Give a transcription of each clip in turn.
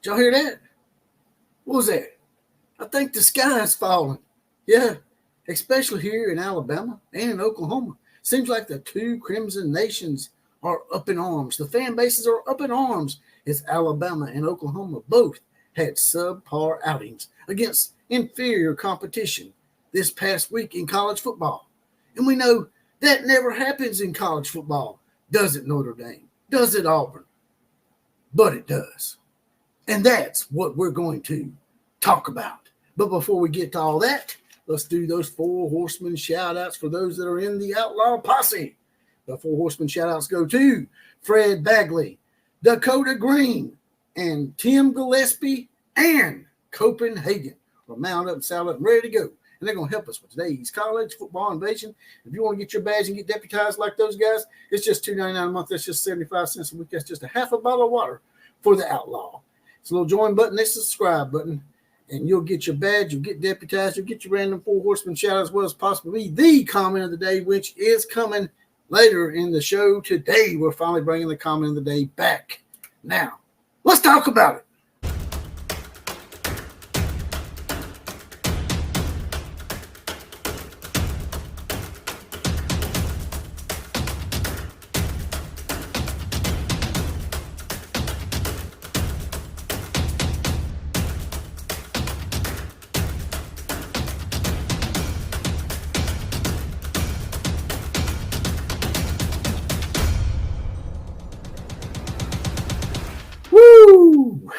y'all hear that? What was that? I think the sky is falling. Yeah, especially here in Alabama and in Oklahoma. Seems like the two Crimson Nations are up in arms. The fan bases are up in arms as Alabama and Oklahoma both had subpar outings against inferior competition this past week in college football. And we know that never happens in college football. Does it, Notre Dame? Does it, Auburn? But it does. And that's what we're going to talk about. But before we get to all that, let's do those four horsemen shout-outs for those that are in the Outlaw Posse. The four horsemen shout-outs go to Fred Bagley, Dakota Green, and Tim Gillespie, and Copenhagen. We're mounted up and saddled up and ready to go. And they're going to help us with today's college football invasion. If you want to get your badge and get deputized like those guys, it's just $2.99 a month. That's just 75 cents a week. That's just a half a bottle of water for the Outlaw. It's a little join button. This is the subscribe button. And you'll get your badge. You'll get deputized. You'll get your random four horseman shout as well as possibly the comment of the day, which is coming later in the show. Today, we're finally bringing the comment of the day back. Now, let's talk about it. Woo!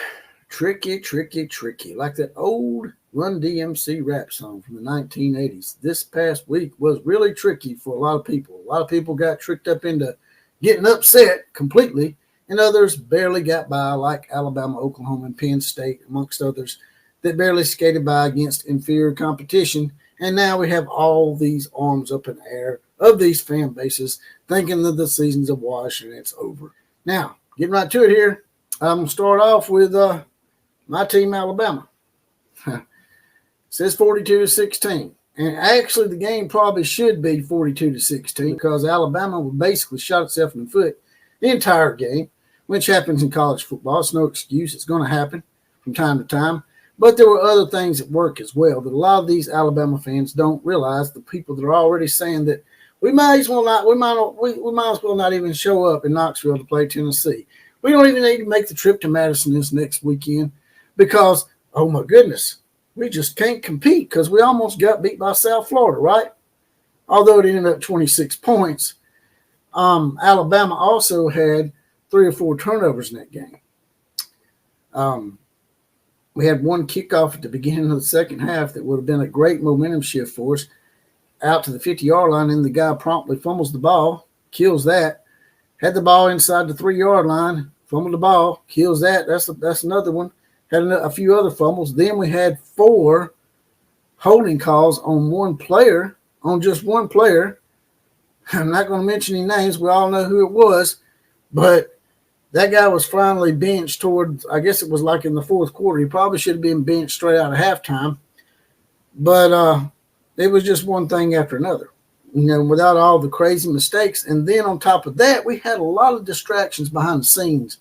Tricky, tricky, tricky. Like that old Run DMC rap song from the 1980s. This past week was really tricky for a lot of people. A lot of people got tricked up into getting upset completely, and others barely got by, like Alabama, Oklahoma, and Penn State, amongst others, that barely skated by against inferior competition. And now we have all these arms up in the air of these fan bases thinking that the season's a wash and it's over. Now, getting right to it here, I'm going to start off with my team, Alabama. It says 42-16. And actually, the game probably should be 42-16 because Alabama basically shot itself in the foot the entire game, which happens in college football. It's no excuse. It's going to happen from time to time. But there were other things at work as well that a lot of these Alabama fans don't realize. The people that are already saying that we might as well not even show up in Knoxville to play Tennessee. We don't even need to make the trip to Madison this next weekend because, oh my goodness, we just can't compete because we almost got beat by South Florida, right? Although it ended up 26 points. Alabama also had 3 or 4 turnovers in that game. We had one kickoff at the beginning of the second half that would have been a great momentum shift for us out to the 50-yard line, and the guy promptly fumbles the ball, kills that. Had the ball inside the 3-yard line, fumbled the ball, kills that. That's another one. Had a few other fumbles. Then we had 4 holding calls on one player, on just one player. I'm not going to mention any names. We all know who it was. But that guy was finally benched towards, I guess it was like in the fourth quarter. He probably should have been benched straight out of halftime. But it was just one thing after another, without all the crazy mistakes. And then on top of that, we had a lot of distractions behind the scenes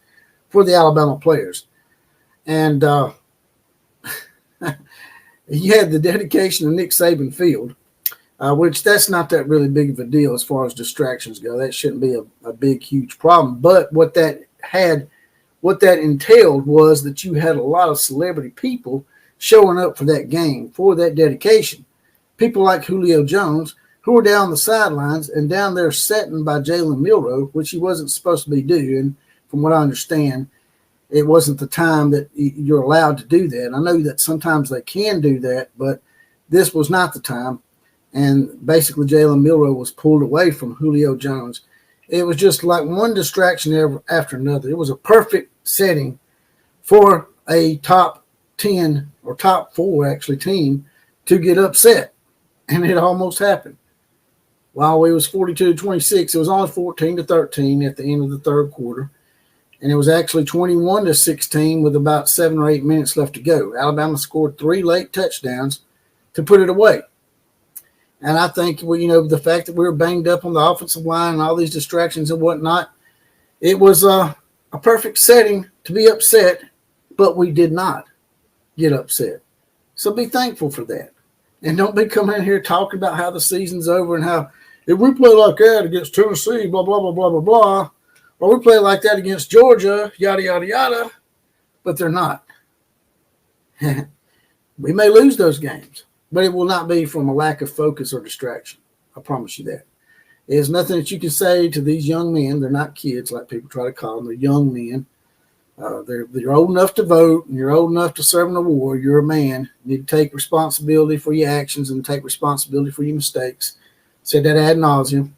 for the Alabama players. And you had the dedication of Nick Saban Field, which that's not that really big of a deal as far as distractions go. That shouldn't be a big, huge problem. But what that entailed was that you had a lot of celebrity people showing up for that game, for that dedication. People like Julio Jones, who were down the sidelines and down there setting by Jalen Milroe, which he wasn't supposed to be doing, from what I understand. It wasn't the time that you're allowed to do that. I know that sometimes they can do that, but this was not the time. And basically, Jalen Milroe was pulled away from Julio Jones. It was just like one distraction after another. It was a perfect setting for a top 10 or top 4, actually, team to get upset. And it almost happened. While it was 42-26, it was only 14-13 at the end of the third quarter. And it was actually 21-16 with about 7 or 8 minutes left to go. Alabama scored 3 late touchdowns to put it away. And I think, the fact that we were banged up on the offensive line and all these distractions and whatnot, it was a perfect setting to be upset but we did not get upset. So be thankful for that. And don't be coming in here talking about how the season's over and how if we play like that against Tennessee, blah, blah, blah, blah, blah, blah, or we play like that against Georgia, yada, yada, yada, but they're not. We may lose those games, but it will not be from a lack of focus or distraction. I promise you that. There's nothing that you can say to these young men. They're not kids like people try to call them. They're young men. They're old enough to vote, and you're old enough to serve in a war. You're a man. You need to take responsibility for your actions and take responsibility for your mistakes. Said that ad nauseum.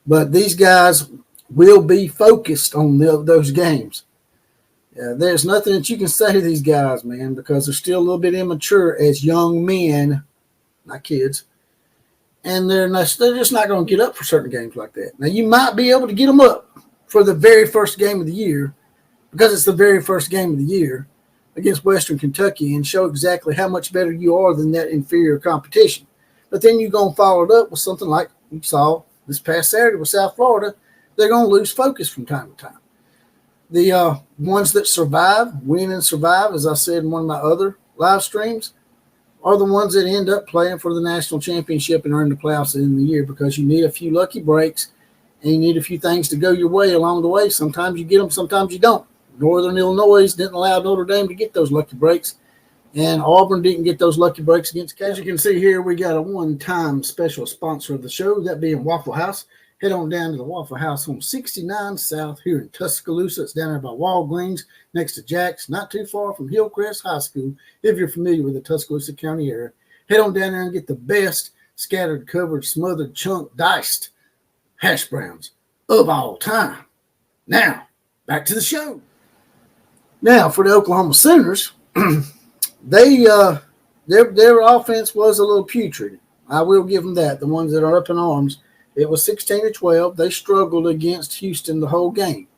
But these guys will be focused on those games. There's nothing that you can say to these guys, man, because they're still a little bit immature as young men, not kids. And they're just not going to get up for certain games like that. Now, you might be able to get them up for the very first game of the year, because it's the very first game of the year against Western Kentucky, and show exactly how much better you are than that inferior competition. But then you're going to follow it up with something like you saw this past Saturday with South Florida. They're going to lose focus from time to time. The ones that survive, win and survive, as I said in one of my other live streams, are the ones that end up playing for the national championship and earn the playoffs at the end of the year, because you need a few lucky breaks and you need a few things to go your way along the way. Sometimes you get them, sometimes you don't. Northern Illinois didn't allow Notre Dame to get those lucky breaks, and Auburn didn't get those lucky breaks against Cal. As you can see here, we got a one-time special sponsor of the show, that being Waffle House. Head on down to the Waffle House on 69 South here in Tuscaloosa. It's down there by Walgreens next to Jack's, not too far from Hillcrest High School. If you're familiar with the Tuscaloosa County area, head on down there and get the best scattered, covered, smothered, chunk, diced hash browns of all time. Now, back to the show. Now, for the Oklahoma Sooners, their offense was a little putrid. I will give them that. The ones that are up in arms. It was 16-12. They struggled against Houston the whole game.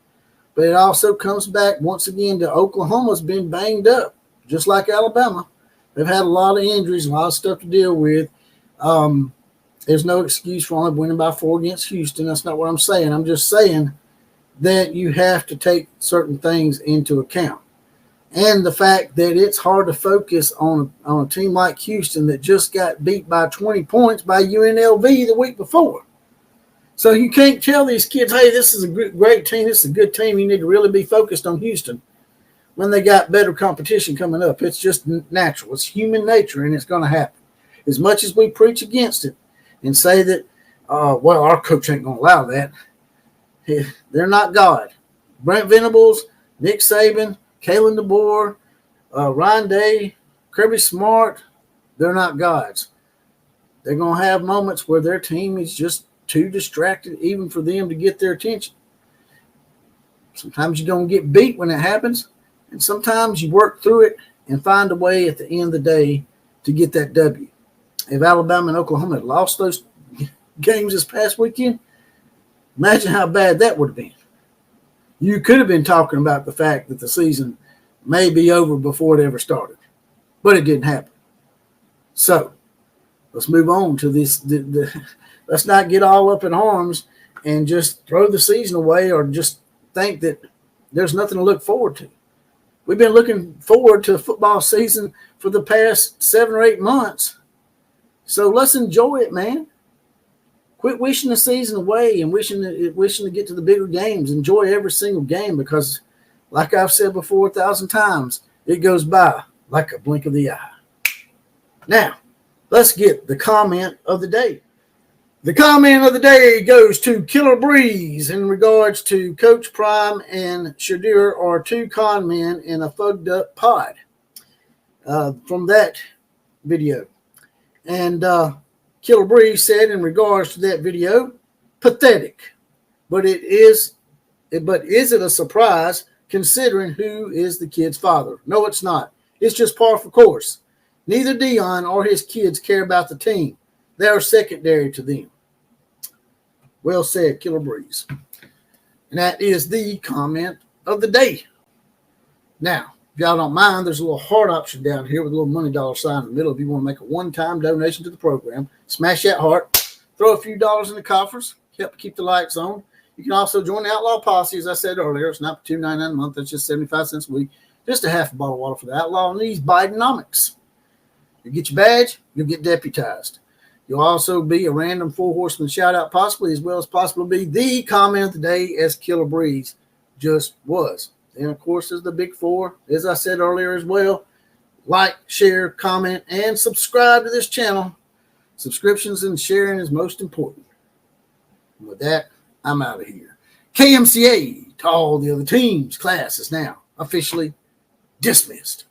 But it also comes back once again to Oklahoma's been banged up, just like Alabama. They've had a lot of injuries, a lot of stuff to deal with. There's no excuse for only winning by 4 against Houston. That's not what I'm saying. I'm just saying that you have to take certain things into account. And the fact that it's hard to focus on a team like Houston that just got beat by 20 points by UNLV the week before. So you can't tell these kids, hey, this is a great team, this is a good team. You need to really be focused on Houston when they got better competition coming up. It's just natural. It's human nature, and it's going to happen. As much as we preach against it and say that, well, our coach ain't going to allow that, they're not God. Brent Venables, Nick Saban, Kalen DeBoer, Ryan Day, Kirby Smart, they're not gods. They're going to have moments where their team is just too distracted even for them to get their attention. Sometimes you're going to get beat when it happens, and sometimes you work through it and find a way at the end of the day to get that W. If Alabama and Oklahoma had lost those games this past weekend, imagine how bad that would have been. You could have been talking about the fact that the season may be over before it ever started, but it didn't happen. So let's move on to this. Let's not get all up in arms and just throw the season away or just think that there's nothing to look forward to. We've been looking forward to a football season for the past 7 or 8 months. So let's enjoy it, man. Quit wishing the season away and wishing to get to the bigger games. Enjoy every single game, because, like I've said before 1,000 times, it goes by like a blink of the eye. Now, let's get the comment of the day. The comment of the day goes to Killer Breeze in regards to Coach Prime and Shadur are 2 con men in a fucked up pod from that video. And Killer Breeze said in regards to that video, pathetic. But is it a surprise considering who is the kid's father? No, it's not. It's just par for course. Neither Dion or his kids care about the team. They are secondary to them. Well said, Killer Breeze. And that is the comment of the day. Now, if y'all don't mind, there's a little heart option down here with a little money dollar sign in the middle. If you want to make a one-time donation to the program, smash that heart, throw a few dollars in the coffers, help keep the lights on. You can also join the Outlaw Posse, as I said earlier. It's not $2.99 a month. It's just 75 cents a week. Just a half a bottle of water for the outlaw and these Bidenomics. You get your badge, you'll get deputized. You'll also be a random Four Horsemen shout out, possibly, as well as possibly be the comment of the day, as Killer Breeze just was. And of course, there's the big four, as I said earlier as well. Like, share, comment, and subscribe to this channel. Subscriptions and sharing is most important. And with that, I'm out of here. KMCA to all the other teams. Class is now officially dismissed.